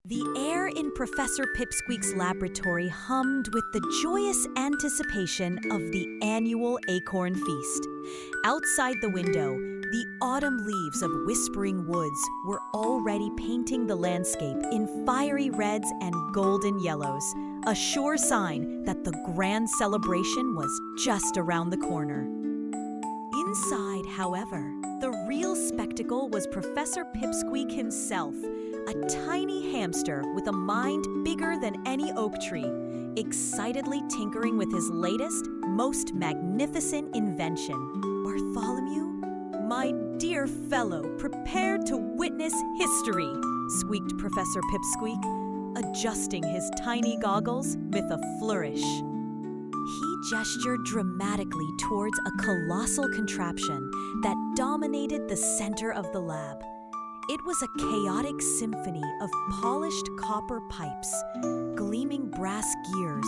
The air in Professor Pipsqueak's laboratory hummed with the joyous anticipation of the annual Acorn Feast. Outside the window, the autumn leaves of Whispering Woods were already painting the landscape in fiery reds and golden yellows, a sure sign that the grand celebration was just around the corner. Inside, however, the real spectacle was Professor Pipsqueak himself, a tiny hamster with a mind bigger than any oak tree, excitedly tinkering with his latest, most magnificent invention. Bartholomew, my dear fellow, prepare to witness history, squeaked Professor Pipsqueak, adjusting his tiny goggles with a flourish. He gestured dramatically towards a colossal contraption that dominated the center of the lab. It was a chaotic symphony of polished copper pipes, gleaming brass gears,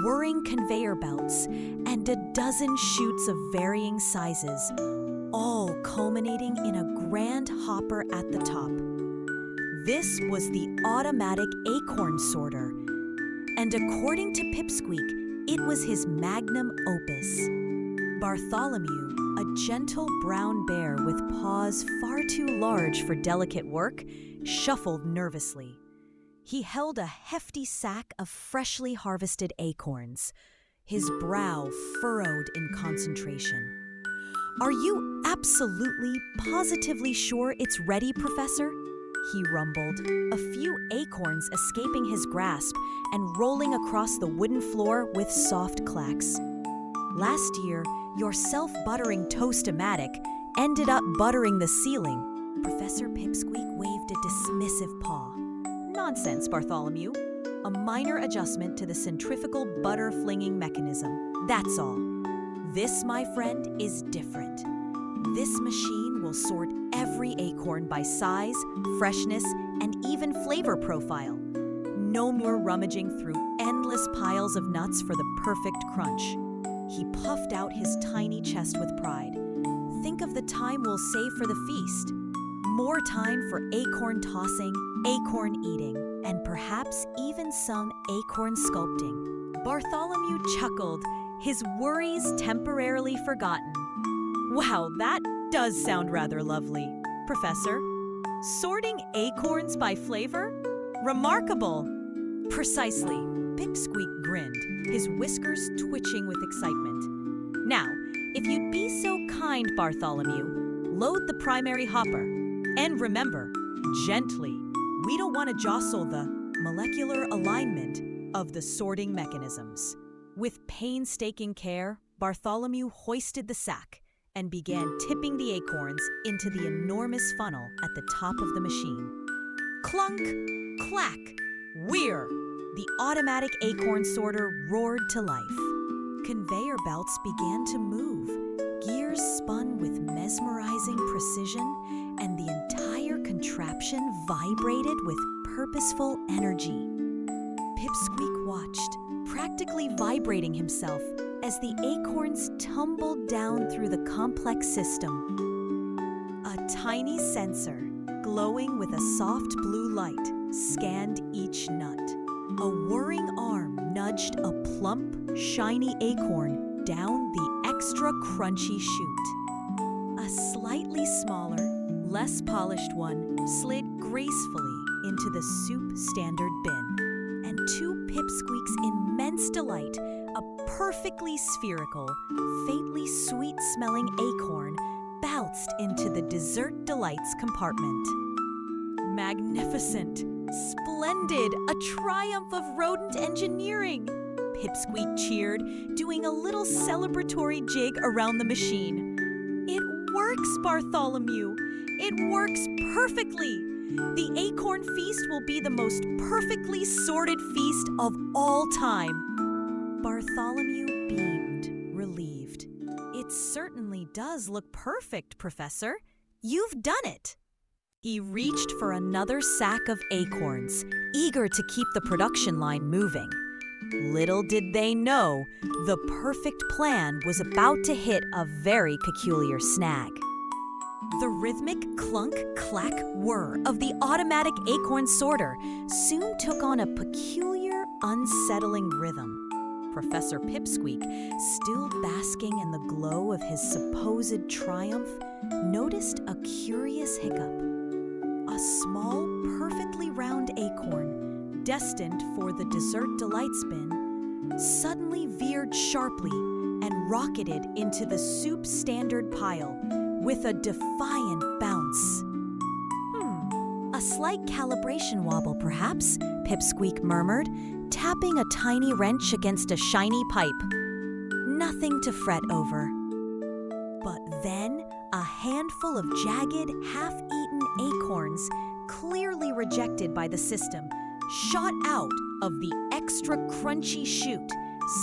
whirring conveyor belts, and a dozen chutes of varying sizes, all culminating in a grand hopper at the top. This was the automatic Acorn Sorter, and according to Pipsqueak, it was his magnum opus. Bartholomew, a gentle brown bear with paws far too large for delicate work, shuffled nervously. He held a hefty sack of freshly harvested acorns, his brow furrowed in concentration. "Are you absolutely, positively sure it's ready, Professor?" he rumbled, a few acorns escaping his grasp and rolling across the wooden floor with soft clacks. "Last year, your self-buttering Toast-O-Matic ended up buttering the ceiling." Professor Pipsqueak waved a dismissive paw. "Nonsense, Bartholomew. A minor adjustment to the centrifugal butter-flinging mechanism. That's all. This, my friend, is different. This machine will sort every acorn by size, freshness, and even flavor profile. No more rummaging through endless piles of nuts for the perfect crunch." He puffed out his tiny chest with pride. "Think of the time we'll save for the feast. More time for acorn tossing, acorn eating, and perhaps even some acorn sculpting." Bartholomew chuckled, his worries temporarily forgotten. "Wow, that does sound rather lovely, Professor. Sorting acorns by flavor? Remarkable!" "Precisely," Pipsqueak grinned, his whiskers twitching with excitement. "Now, if you'd be so kind, Bartholomew, load the primary hopper. And remember, gently. We don't want to jostle the molecular alignment of the sorting mechanisms." With painstaking care, Bartholomew hoisted the sack and began tipping the acorns into the enormous funnel at the top of the machine. Clunk, clack, whir! The automatic Acorn Sorter roared to life. Conveyor belts began to move, gears spun with mesmerizing precision, and the entire contraption vibrated with purposeful energy. Pipsqueak watched, practically vibrating himself as the acorns tumbled down through the complex system. A tiny sensor, glowing with a soft blue light, scanned each nut. A whirring arm nudged a plump, shiny acorn down the extra crunchy chute. A slightly smaller, less polished one slid gracefully into the soup standard bin. And to Pipsqueak's immense delight, a perfectly spherical, faintly sweet-smelling acorn bounced into the dessert delights compartment. "Magnificent! Splendid! A triumph of rodent engineering!" Pipsqueak cheered, doing a little celebratory jig around the machine. "It works, Bartholomew! It works perfectly! The Acorn Feast will be the most perfectly sorted feast of all time." Bartholomew beamed, relieved. "It certainly does look perfect, Professor. You've done it." He reached for another sack of acorns, eager to keep the production line moving. Little did they know, the perfect plan was about to hit a very peculiar snag. The rhythmic clunk, clack, whir of the automatic Acorn Sorter soon took on a peculiar, unsettling rhythm. Professor Pipsqueak, still basking in the glow of his supposed triumph, noticed a curious hiccup. A small, perfectly round acorn, destined for the dessert delights bin, suddenly veered sharply and rocketed into the soup standard pile with a defiant bounce. A slight calibration wobble, perhaps, Pipsqueak murmured, tapping a tiny wrench against a shiny pipe. Nothing to fret over. But then, a handful of jagged, half-eaten acorns, clearly rejected by the system, shot out of the extra crunchy chute,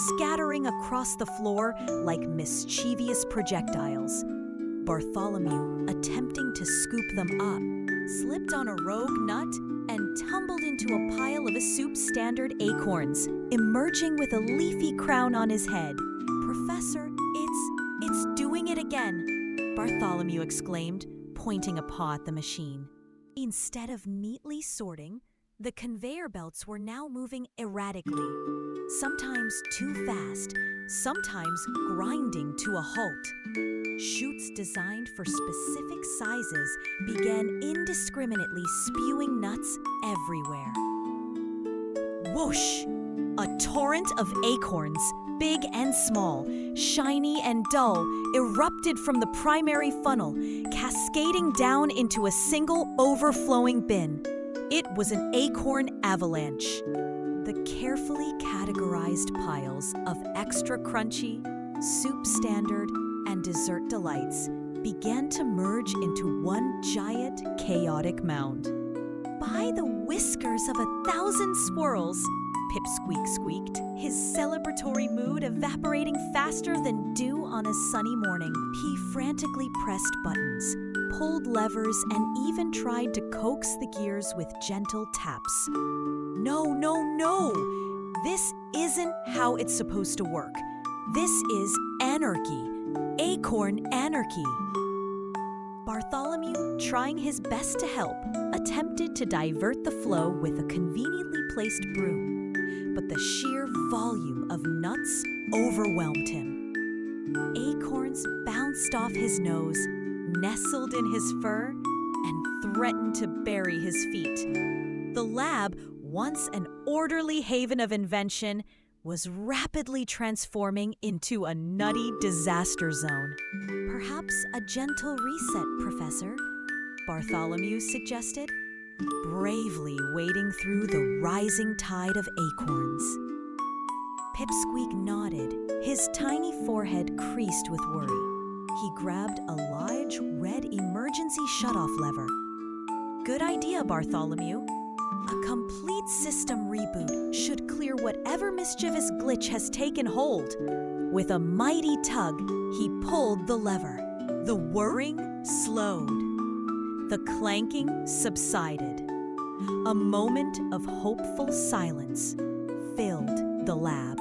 scattering across the floor like mischievous projectiles. Bartholomew, attempting to scoop them up, slipped on a rogue nut and tumbled into a pile of a soup standard acorns, emerging with a leafy crown on his head. "Professor, it's doing it again," Bartholomew exclaimed, pointing a paw at the machine. Instead of neatly sorting, the conveyor belts were now moving erratically, sometimes too fast, sometimes grinding to a halt. Chutes designed for specific sizes began indiscriminately spewing nuts everywhere. Whoosh! A torrent of acorns, big and small, shiny and dull, erupted from the primary funnel, cascading down into a single overflowing bin. It was an acorn avalanche. The carefully categorized piles of extra crunchy, soup standard, and dessert delights began to merge into one giant, chaotic mound. "By the whiskers of 1,000 squirrels," Pipsqueak squeaked, his celebratory mood evaporating faster than dew on a sunny morning. He frantically pressed buttons, pulled levers, and even tried to coax the gears with gentle taps. No! This isn't how it's supposed to work. This is anarchy. Acorn anarchy. Bartholomew, trying his best to help, attempted to divert the flow with a conveniently placed broom, but the sheer volume of nuts overwhelmed him. Acorns bounced off his nose, nestled in his fur, and threatened to bury his feet. The lab, once an orderly haven of invention, was rapidly transforming into a nutty disaster zone. "Perhaps a gentle reset, Professor," Bartholomew suggested, bravely wading through the rising tide of acorns. Pipsqueak nodded, his tiny forehead creased with worry. He grabbed a large red emergency shutoff lever. "Good idea, Bartholomew. A complete system reboot should clear whatever mischievous glitch has taken hold." With a mighty tug, he pulled the lever. The whirring slowed. The clanking subsided. A moment of hopeful silence filled the lab.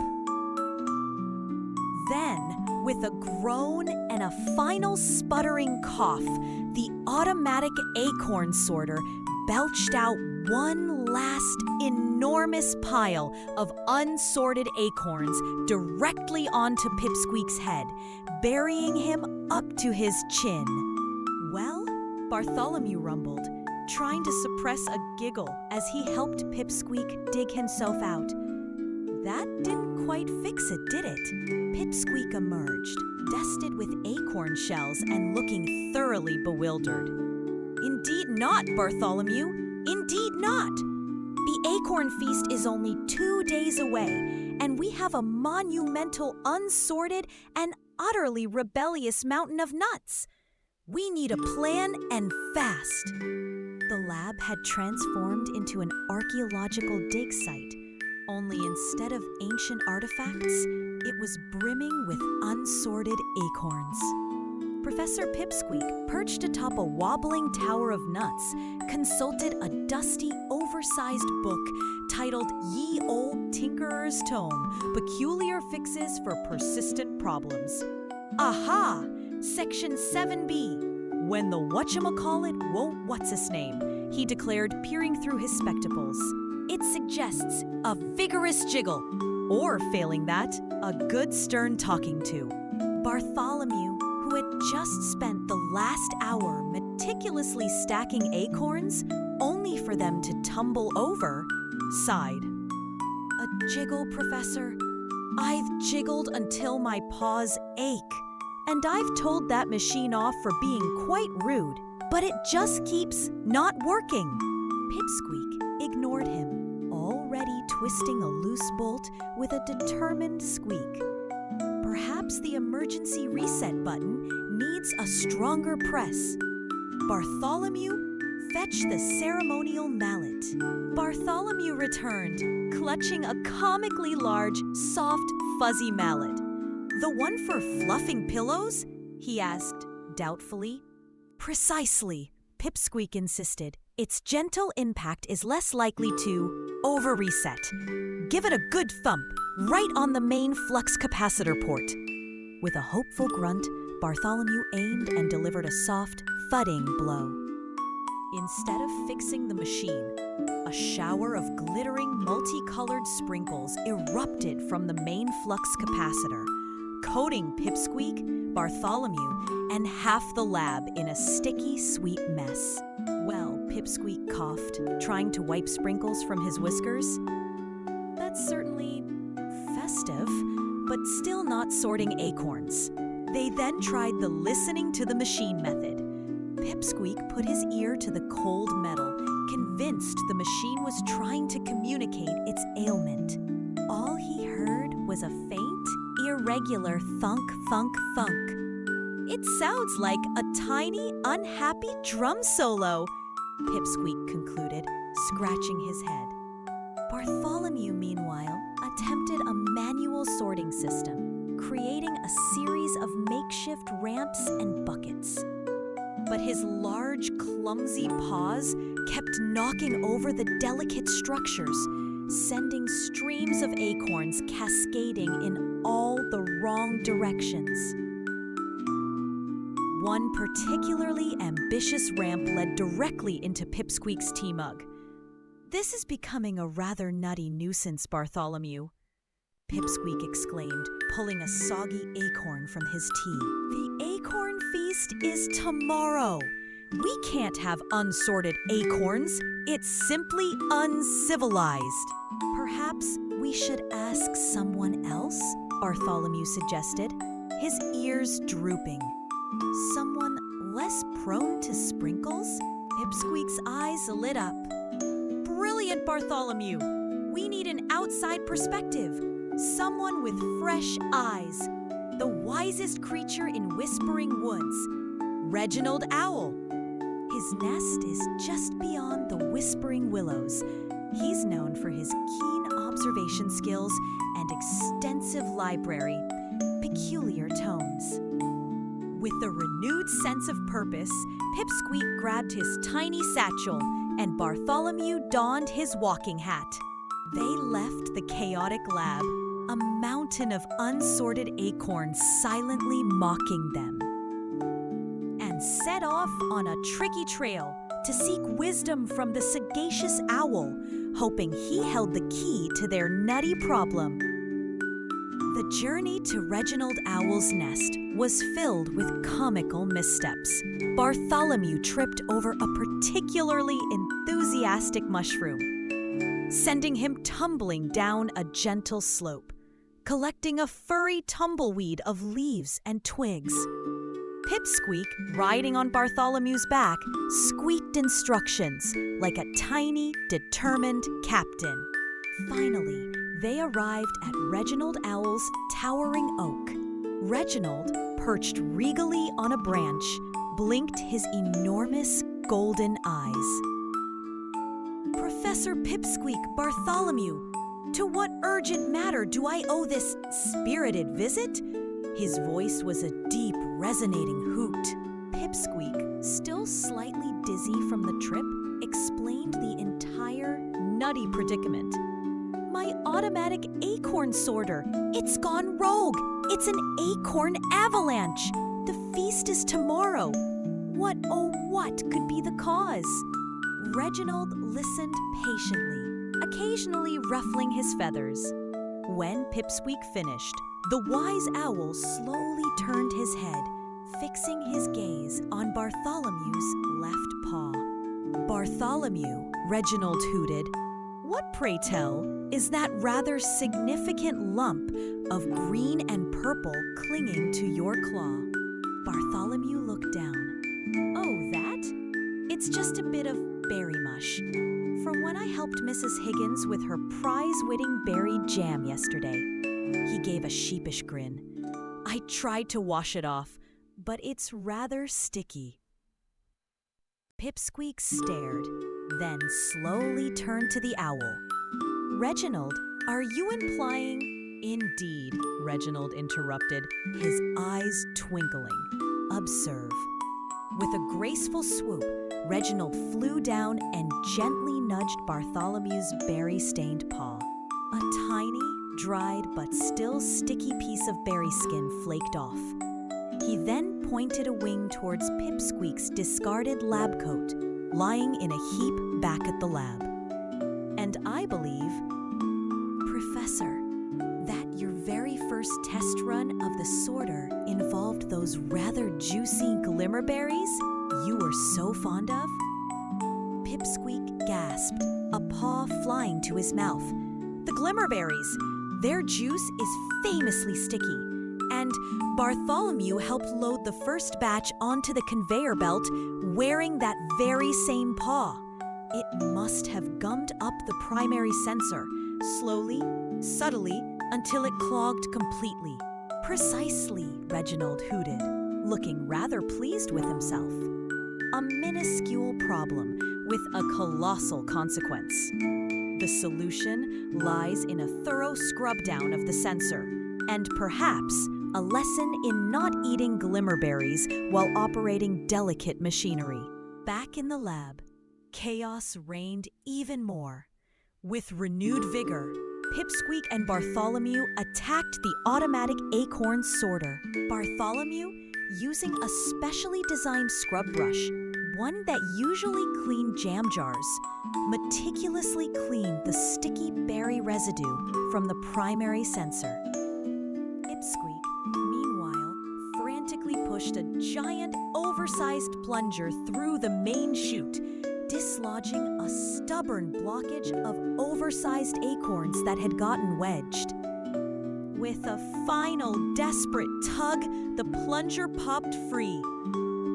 Then, with a groan and a final sputtering cough, the automatic Acorn Sorter belched out one last enormous pile of unsorted acorns directly onto Pipsqueak's head, burying him up to his chin. "Well," Bartholomew rumbled, trying to suppress a giggle as he helped Pipsqueak dig himself out. "That didn't quite fix it, did it?" Pipsqueak emerged, dusted with acorn shells and looking thoroughly bewildered. "Indeed not, Bartholomew. Indeed not. The Acorn Feast is only 2 days away, and we have a monumental, unsorted, and utterly rebellious mountain of nuts. We need a plan, and fast." The lab had transformed into an archaeological dig site, only instead of ancient artifacts, it was brimming with unsorted acorns. Professor Pipsqueak, perched atop a wobbling tower of nuts, consulted a dusty, oversized book titled Ye Old Tinkerer's Tome, Peculiar Fixes for Persistent Problems. Aha! Section 7B. When the whatchamacallit won't what's-his-name, he declared, peering through his spectacles. It suggests a vigorous jiggle, or failing that, a good stern talking to. Bartholomew, who had just spent the last hour meticulously stacking acorns, only for them to tumble over, sighed. A jiggle, Professor? I've jiggled until my paws ache, and I've told that machine off for being quite rude, but it just keeps not working. Pipsqueak ignored him, already twisting a loose bolt with a determined squeak. Perhaps the emergency reset button needs a stronger press. Bartholomew, fetch the ceremonial mallet. Bartholomew returned, clutching a comically large, soft, fuzzy mallet. The one for fluffing pillows? He asked, doubtfully. Precisely, Pipsqueak insisted. Its gentle impact is less likely to over-reset. Give it a good thump, right on the main flux capacitor port. With a hopeful grunt, Bartholomew aimed and delivered a soft, thudding blow. Instead of fixing the machine, a shower of glittering, multicolored sprinkles erupted from the main flux capacitor, coating Pipsqueak, Bartholomew, and half the lab in a sticky, sweet mess. Well, Pipsqueak coughed, trying to wipe sprinkles from his whiskers. That's certainly festive, but still not sorting acorns. They then tried the listening to the machine method. Pipsqueak put his ear to the cold metal, convinced the machine was trying to communicate its ailment. All he heard was a faint, irregular thunk, thunk, thunk. It sounds like a tiny, unhappy drum solo, Pipsqueak concluded, scratching his head. Bartholomew, meanwhile, attempted a manual sorting system, creating a series of makeshift ramps and buckets. But his large, clumsy paws kept knocking over the delicate structures, sending streams of acorns cascading in all the wrong directions. One particularly ambitious ramp led directly into Pipsqueak's tea mug. This is becoming a rather nutty nuisance, Bartholomew, Pipsqueak exclaimed, pulling a soggy acorn from his tea. The Acorn Feast is tomorrow. We can't have unsorted acorns. It's simply uncivilized. Perhaps we should ask someone else, Bartholomew suggested, his ears drooping. Someone less prone to sprinkles? Pipsqueak's eyes lit up. Brilliant, Bartholomew! We need an outside perspective. Someone with fresh eyes. The wisest creature in Whispering Woods. Reginald Owl. His nest is just beyond the Whispering Willows. He's known for his keen observation skills and extensive library, peculiar tones. With a renewed sense of purpose, Pipsqueak grabbed his tiny satchel and Bartholomew donned his walking hat. They left the chaotic lab, a mountain of unsorted acorns silently mocking them, and set off on a tricky trail to seek wisdom from the sagacious owl, hoping he held the key to their nutty problem. The journey to Reginald Owl's nest was filled with comical missteps. Bartholomew tripped over a particularly enthusiastic mushroom, sending him tumbling down a gentle slope, collecting a furry tumbleweed of leaves and twigs. Pipsqueak, riding on Bartholomew's back, squeaked instructions like a tiny, determined captain. Finally, they arrived at Reginald Owl's towering oak. Reginald, perched regally on a branch, blinked his enormous golden eyes. Professor Pipsqueak, Bartholomew, to what urgent matter do I owe this spirited visit? His voice was a deep, resonating hoot. Pipsqueak, still slightly dizzy from the trip, explained the entire nutty predicament. My automatic acorn sorter. It's gone rogue. It's an acorn avalanche. The feast is tomorrow. What, oh what could be the cause? Reginald listened patiently, occasionally ruffling his feathers. When Pipsqueak finished, the wise owl slowly turned his head, fixing his gaze on Bartholomew's left paw. "Bartholomew," Reginald hooted, "what, pray tell, is that rather significant lump of green and purple clinging to your claw?" Bartholomew looked down. "Oh, that? It's just a bit of berry mush from when I helped Mrs. Higgins with her prize-winning berry jam yesterday." He gave a sheepish grin. "I tried to wash it off, but it's rather sticky." Pipsqueak stared, then slowly turned to the owl. "Reginald, are you implying—" "Indeed," Reginald interrupted, his eyes twinkling. "Observe." With a graceful swoop, Reginald flew down and gently nudged Bartholomew's berry-stained paw. A tiny, dried but still sticky piece of berry skin flaked off. He then pointed a wing towards Pipsqueak's discarded lab coat, lying in a heap back at the lab. "And I believe, Professor, that your very first test run of the sorter involved those rather juicy glimmerberries you were so fond of?" Pipsqueak gasped, a paw flying to his mouth. "The glimmerberries! Their juice is famously sticky, and Bartholomew helped load the first batch onto the conveyor belt wearing that very same paw. It must have gummed up the primary sensor, slowly, subtly, until it clogged completely." "Precisely," Reginald hooted, looking rather pleased with himself. "A minuscule problem with a colossal consequence. The solution lies in a thorough scrub down of the sensor, and perhaps a lesson in not eating glimmerberries while operating delicate machinery." Back in the lab, chaos reigned even more. With renewed vigor, Pipsqueak and Bartholomew attacked the automatic Acorn Sorter. Bartholomew, using a specially designed scrub brush, one that usually cleaned jam jars, meticulously cleaned the sticky berry residue from the primary sensor. Pipsqueak, meanwhile, frantically pushed a giant, oversized plunger through the main chute, dislodging a stubborn blockage of oversized acorns that had gotten wedged. With a final desperate tug, the plunger popped free.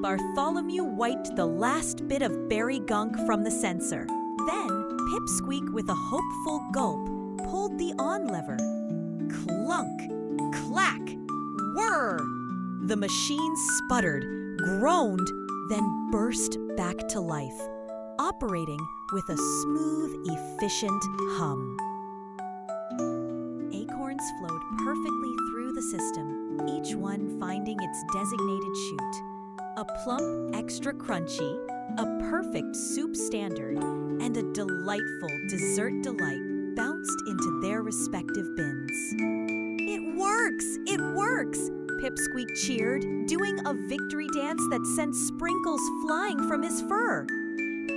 Bartholomew wiped the last bit of berry gunk from the sensor. Then, Pipsqueak, with a hopeful gulp, pulled the on lever. Clunk! Clack! Whirr! The machine sputtered, groaned, then burst back to life, operating with a smooth, efficient hum. Acorns flowed perfectly through the system, each one finding its designated chute. A plump, extra crunchy, a perfect soup standard, and a delightful dessert delight bounced into their respective bins. "It works! It works!" Pipsqueak cheered, doing a victory dance that sent sprinkles flying from his fur.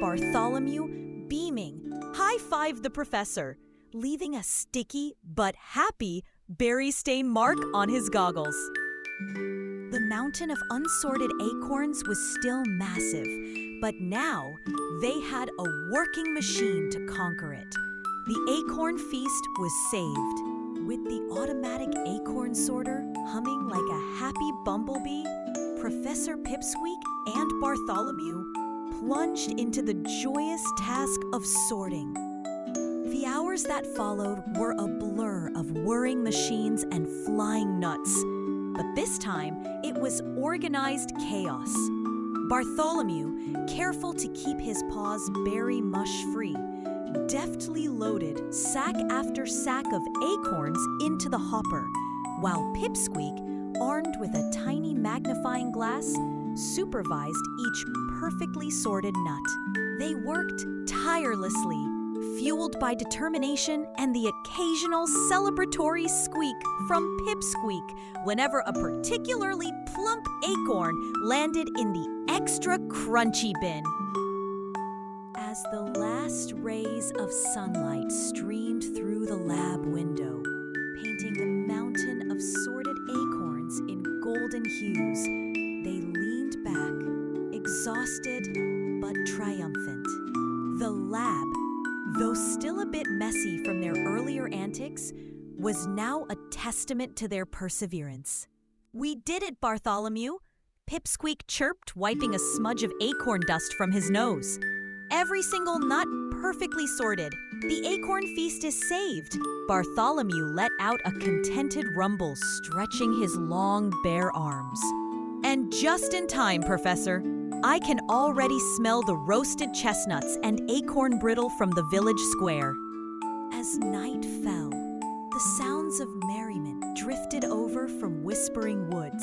Bartholomew, beaming, high-fived the professor, leaving a sticky but happy berry-stained mark on his goggles. The mountain of unsorted acorns was still massive, but now they had a working machine to conquer it. The Acorn Feast was saved. With the automatic Acorn Sorter humming like a happy bumblebee, Professor Pipsqueak and Bartholomew plunged into the joyous task of sorting. The hours that followed were a blur of whirring machines and flying nuts, but this time it was organized chaos. Bartholomew, careful to keep his paws berry mush free, deftly loaded sack after sack of acorns into the hopper, while Pipsqueak, armed with a tiny magnifying glass, supervised each perfectly sorted nut. They worked tirelessly, fueled by determination and the occasional celebratory squeak from Pipsqueak whenever a particularly plump acorn landed in the extra crunchy bin. As the last rays of sunlight streamed through the lab window, painting the mountain of sorted acorns in golden hues, they leaned back, exhausted but triumphant. The lab, though still a bit messy from their earlier antics, was now a testament to their perseverance. "We did it, Bartholomew," Pipsqueak chirped, wiping a smudge of acorn dust from his nose. "Every single nut perfectly sorted. The Acorn Feast is saved." Bartholomew let out a contented rumble, stretching his long, bare arms. "And just in time, Professor. I can already smell the roasted chestnuts and acorn brittle from the village square." As night fell, the sounds of merriment drifted over from whispering woods.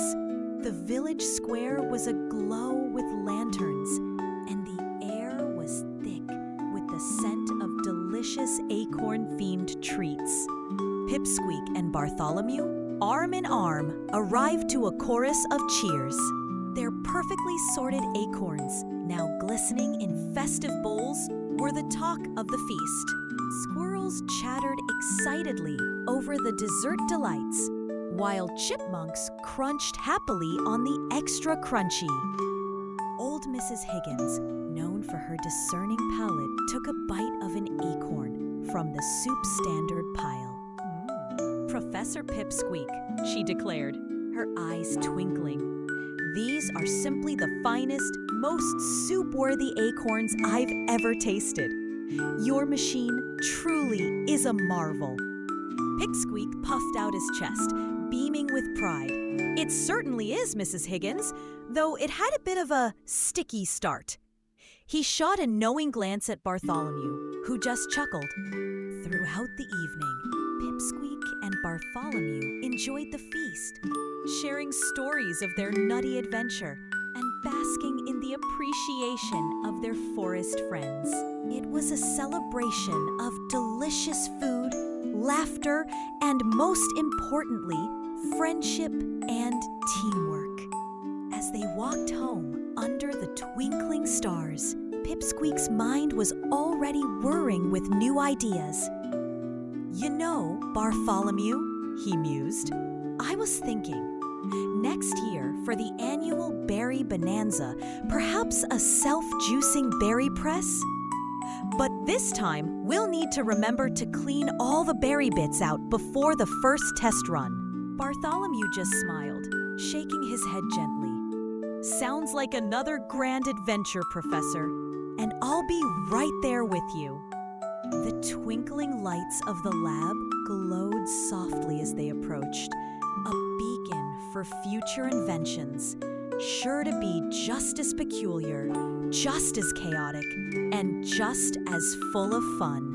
The village square was aglow with lanterns, and the air was thick with the scent of delicious acorn-themed treats. Pipsqueak and Bartholomew, arm in arm, arrived to a chorus of cheers. Their perfectly sorted acorns, now glistening in festive bowls, were the talk of the feast. Squirrels chattered excitedly over the dessert delights, while chipmunks crunched happily on the extra crunchy. Old Mrs. Higgins, known for her discerning palate, took a bite of an acorn from the soup standard pile. "Professor Pipsqueak," she declared, her eyes twinkling. "These are simply the finest, most soup-worthy acorns I've ever tasted. Your machine truly is a marvel." Pipsqueak puffed out his chest, beaming with pride. "It certainly is, Mrs. Higgins, though it had a bit of a sticky start." He shot a knowing glance at Bartholomew, who just chuckled. Throughout the evening, Pipsqueak and Bartholomew enjoyed the feast, sharing stories of their nutty adventure and basking in the appreciation of their forest friends. It was a celebration of delicious food, laughter, and most importantly, friendship and teamwork. As they walked home under the twinkling stars, Pipsqueak's mind was already whirring with new ideas. "You know, Bartholomew," he mused, "I was thinking, next year for the annual berry bonanza, perhaps a self-juicing berry press? But this time, we'll need to remember to clean all the berry bits out before the first test run." Bartholomew just smiled, shaking his head gently. "Sounds like another grand adventure, Professor, and I'll be right there with you." The twinkling lights of the lab glowed softly as they approached, a beacon for future inventions, sure to be just as peculiar, just as chaotic, and just as full of fun.